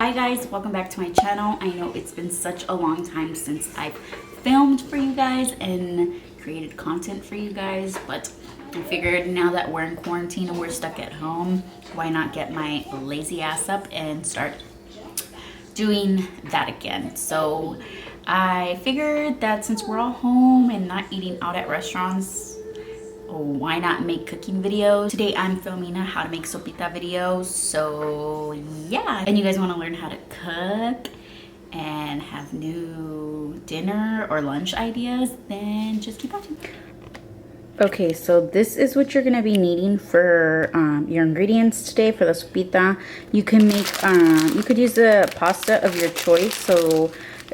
Hi guys, welcome back to my channel. I know it's been such a long time since I've filmed for you guys and created content for you guys, but I figured now that we're in quarantine and we're stuck at home, why not get my lazy ass up and start doing that again. So I figured that since we're all home and not eating out at restaurants, why not make cooking videos? Today I'm filming a how to make sopita video. So yeah, and you guys want to learn how to cook and have new dinner or lunch ideas, then just keep watching. Okay, so this is what you're gonna be needing for your ingredients today for the sopita. You can make, you could use the pasta of your choice. So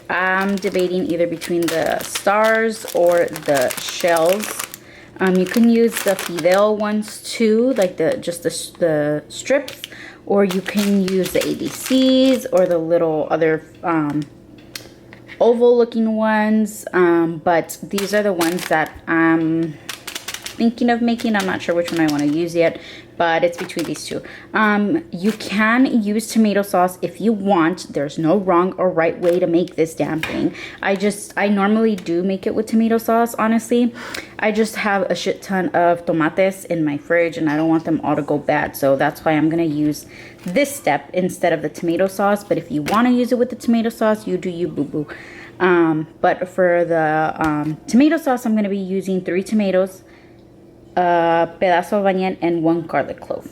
I'm debating either between the stars or the shells. You can use the fideo ones too, like the strips, or you can use the ABCs or the little other oval looking ones, but these are the ones that I'm thinking of making. I'm not sure which one I want to use yet, but it's between these two. You can use tomato sauce if you want. There's no wrong or right way to make this damn thing. I normally do make it with tomato sauce, honestly. I just have a shit ton of tomates in my fridge and I don't want them all to go bad, so that's why I'm gonna use this step instead of the tomato sauce. But if you want to use it with the tomato sauce, you do you, boo boo. But for the tomato sauce, I'm gonna be using 3 tomatoes, a pedazo of onion, and 1 garlic clove.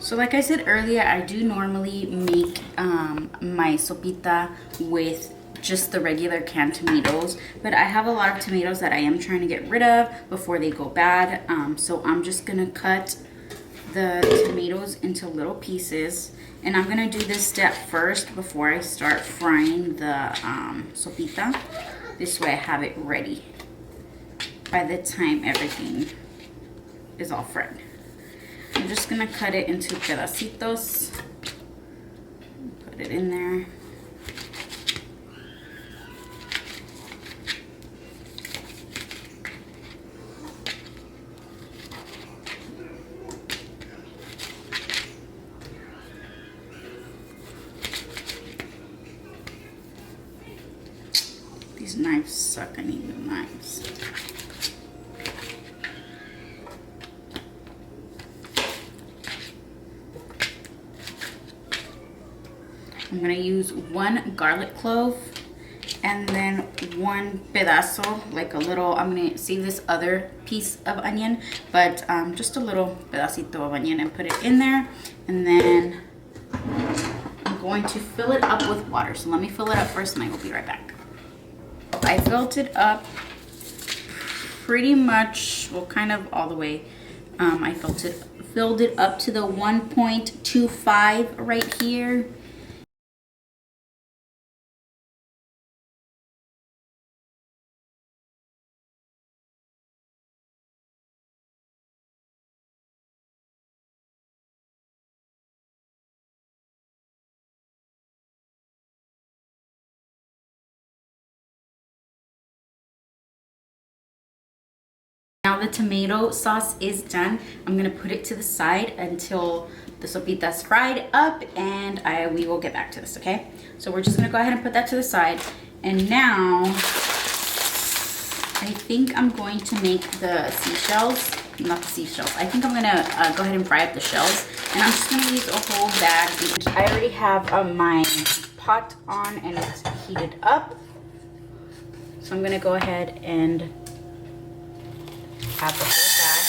So like I said earlier, I do normally make my sopita with just the regular canned tomatoes, but I have a lot of tomatoes that I am trying to get rid of before they go bad. So I'm just gonna cut the tomatoes into little pieces, and I'm gonna do this step first before I start frying the sopita. This way I have it ready by the time everything is all fried. I'm just gonna cut it into pedacitos, put it in there. These knives suck, I need new knives. I'm gonna use 1 garlic clove and then 1 pedazo, like a little, I'm gonna save this other piece of onion, but just a little pedacito of onion and put it in there. And then I'm going to fill it up with water. So let me fill it up first and I will be right back. I filled it up pretty much, well, kind of all the way. I filled it up to the 1.25 right here. Now the tomato sauce is done. I'm gonna put it to the side until the sopita's fried up, and we will get back to this, okay? So we're just gonna go ahead and put that to the side. And now, I think I'm going to make the seashells, not the seashells. I think I'm gonna go ahead and fry up the shells. And I'm just gonna use a whole bag. I already have my pot on and it's heated up. So I'm gonna go ahead and add the whole bag.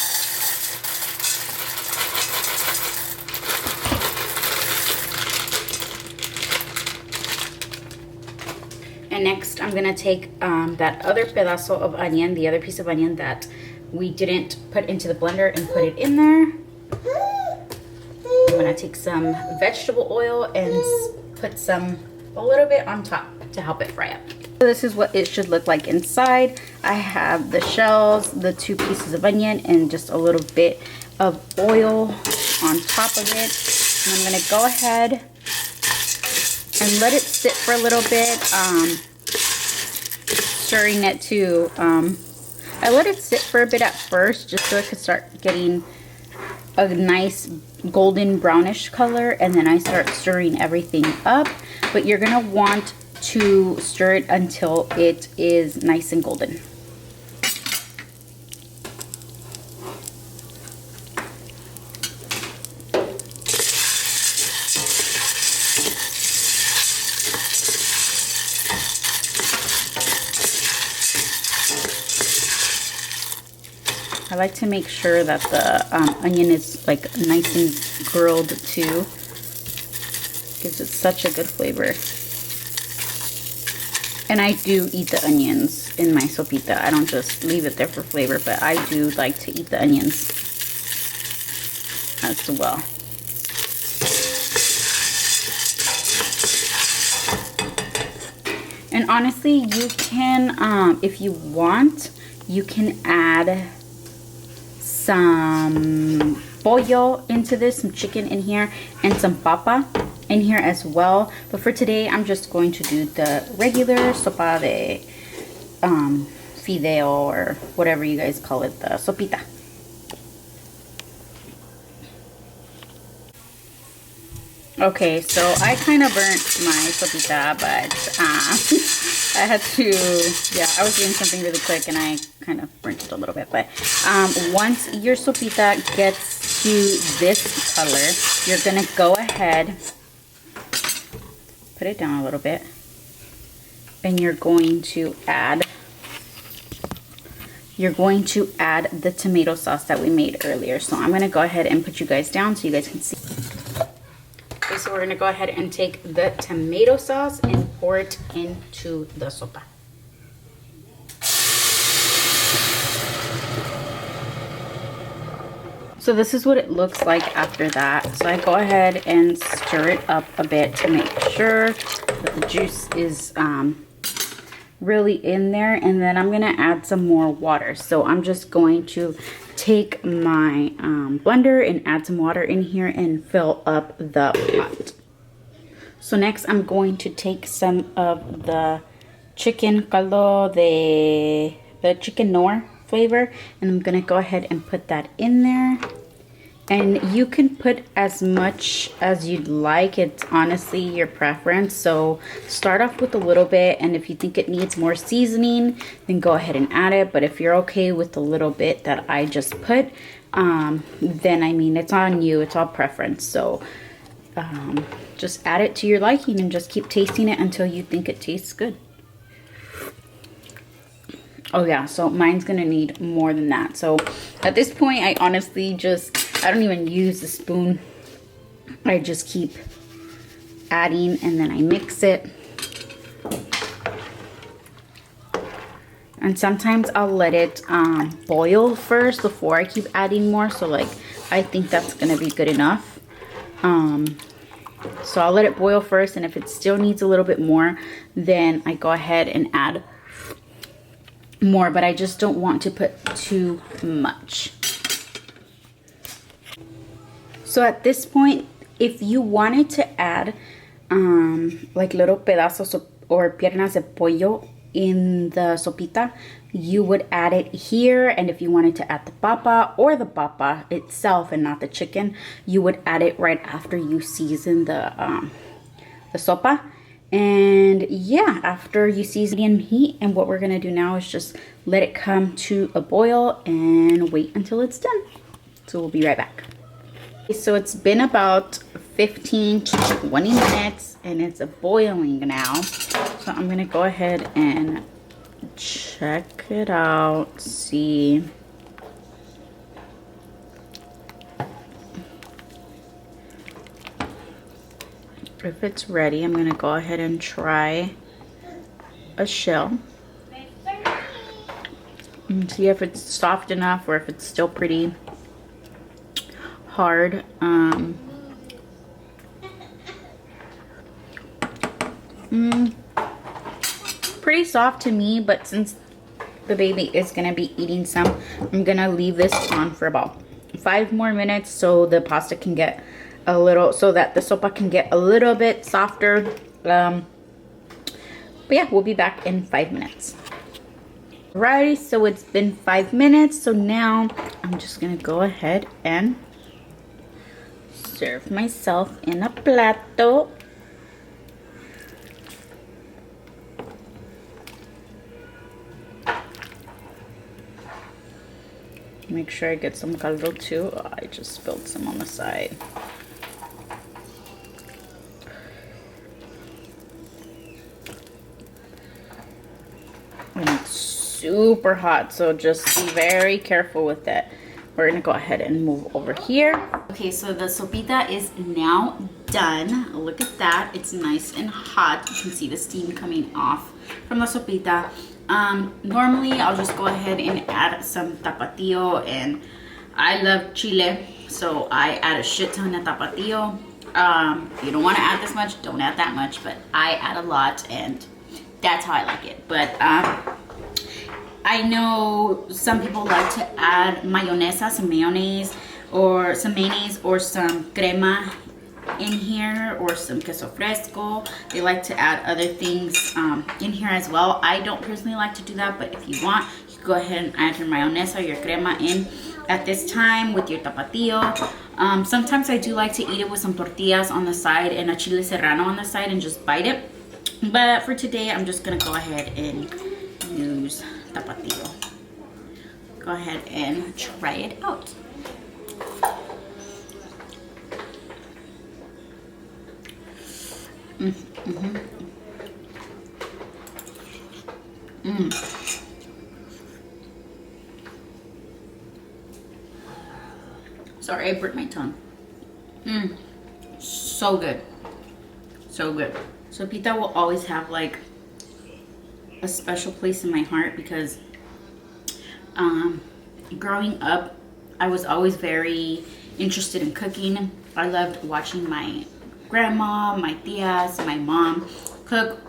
And next I'm gonna take that other pedazo of onion, the other piece of onion that we didn't put into the blender, and put it in there. I'm gonna take some vegetable oil and put a little bit on top to help it fry up. So this is what it should look like inside. I have the shells, the 2 pieces of onion, and just a little bit of oil on top of it. And I'm gonna go ahead and let it sit for a little bit, stirring it too. I let it sit for a bit at first just so it could start getting a nice golden brownish color, and then I start stirring everything up. But you're gonna want to stir it until it is nice and golden. I like to make sure that the onion is like nice and grilled too. Gives it such a good flavor. And I do eat the onions in my sopita. I don't just leave it there for flavor, but I do like to eat the onions as well. And honestly, you can, if you want, you can add some pollo into this, some chicken in here, and some papa in here as well. But for today, I'm just going to do the regular sopa de fideo, or whatever you guys call it, the sopita. Okay, so I kind of burnt my sopita, but I had to, yeah, I was doing something really quick and I kind of burnt it a little bit. But once your sopita gets to this color, you're going to go ahead, put it down a little bit, and you're going to add the tomato sauce that we made earlier. So I'm going to go ahead and put you guys down so you guys can see. Okay, so we're going to go ahead and take the tomato sauce and pour it into the sopa. So this is what it looks like after that. So I go ahead and stir it up a bit to make sure that the juice is really in there. And then I'm going to add some more water. So I'm just going to take my blender and add some water in here and fill up the pot. So next I'm going to take some of the chicken caldo, the chicken nor flavor, and I'm gonna go ahead and put that in there. And you can put as much as you'd like. It's honestly your preference. So start off with a little bit, and if you think it needs more seasoning, then go ahead and add it. But if you're okay with the little bit that I just put, then I mean, it's on you. It's all preference. So just add it to your liking and just keep tasting it until you think it tastes good. Oh yeah, so mine's gonna need more than that. So at this point, I honestly I don't even use the spoon. I just keep adding and then I mix it. And sometimes I'll let it boil first before I keep adding more. So like, I think that's gonna be good enough. So I'll let it boil first, and if it still needs a little bit more, then I go ahead and add more, but I just don't want to put too much. So at this point, if you wanted to add like little pedazos or piernas de pollo in the sopita, you would add it here. And if you wanted to add the papa or the papa itself and not the chicken, you would add it right after you season the sopa. And yeah, after you season in heat, and what we're gonna do now is just let it come to a boil and wait until it's done. So we'll be right back. So it's been about 15 to 20 minutes and it's boiling now. So I'm gonna go ahead and check it out, see. If it's ready, I'm gonna go ahead and try a shell and see if it's soft enough or if it's still pretty hard. Pretty soft to me, but since the baby is gonna be eating some, I'm gonna leave this on for about 5 more minutes so the pasta can get a little, so that the sopa can get a little bit softer. But yeah, we'll be back in 5 minutes. Right, so it's been 5 minutes. So now I'm just gonna go ahead and serve myself in a plato. Make sure I get some caldo too. Oh, I just spilled some on the side. And it's super hot, so just be very careful with that. We're gonna go ahead and move over here. Okay, so the sopita is now done. Look at that, it's nice and hot. You can see the steam coming off from the sopita. Normally I'll just go ahead and add some tapatio, and I love chile, so I add a shit ton of tapatio. If you don't want to add this much, don't add that much, but I add a lot, and that's how I like it. But I know some people like to add mayonesa, some mayonnaise or some crema in here, or some queso fresco. They like to add other things in here as well. I don't personally like to do that, but if you want, you can go ahead and add your mayonesa or your crema in at this time with your tapatio. Sometimes I do like to eat it with some tortillas on the side and a chile serrano on the side and just bite it. But for today, I'm just gonna go ahead and use tapatio. Go ahead and try it out. Sorry, I burnt my tongue. So good. So good. Sopita will always have like a special place in my heart because growing up, I was always very interested in cooking. I loved watching my grandma, my tias, my mom cook,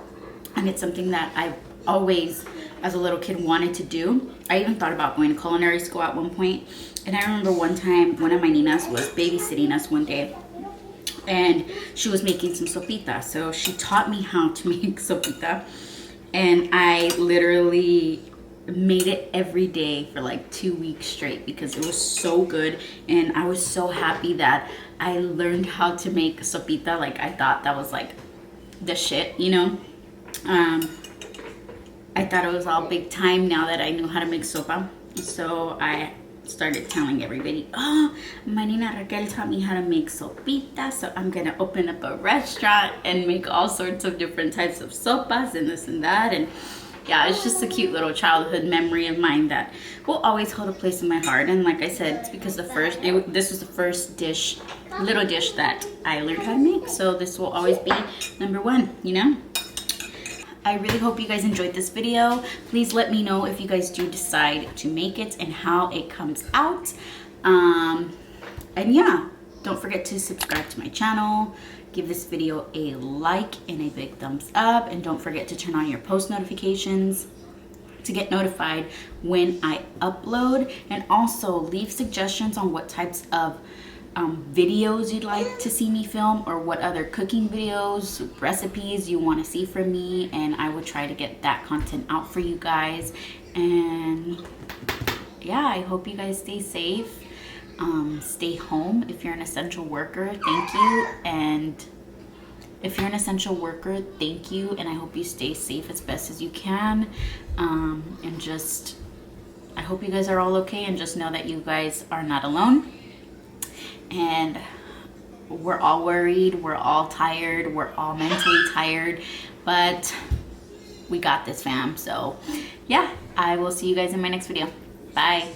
and it's something that I've always, as a little kid, wanted to do. I even thought about going to culinary school at one point, and I remember one time one of my ninas was babysitting us one day, and she was making some sopita, so she taught me how to make sopita, and I literally made it every day for like 2 weeks straight because it was so good, and I was so happy that I learned how to make sopita. Like, I thought that was like the shit, you know. I thought it was all big time now that I knew how to make sopa. So I started telling everybody, oh, my Nina Raquel taught me how to make sopita, so I'm gonna open up a restaurant and make all sorts of different types of sopas and this and that. And yeah, it's just a cute little childhood memory of mine that will always hold a place in my heart. And like I said, it's because this was the first little dish that I learned how to make. So this will always be number one, you know? I really hope you guys enjoyed this video. Please let me know if you guys do decide to make it and how it comes out. And yeah, don't forget to subscribe to my channel. Give this video a like and a big thumbs up, and don't forget to turn on your post notifications to get notified when I upload, and also leave suggestions on what types of videos you'd like to see me film, or what other cooking videos, recipes you want to see from me, and I will try to get that content out for you guys. And yeah, I hope you guys stay safe. Stay home if you're an essential worker. Thank you. And if you're an essential worker, thank you, and I hope you stay safe as best as you can. And just, I hope you guys are all okay, and just know that you guys are not alone. And we're all worried, we're all tired, we're all mentally tired, but we got this, fam. So yeah, I will see you guys in my next video. Bye.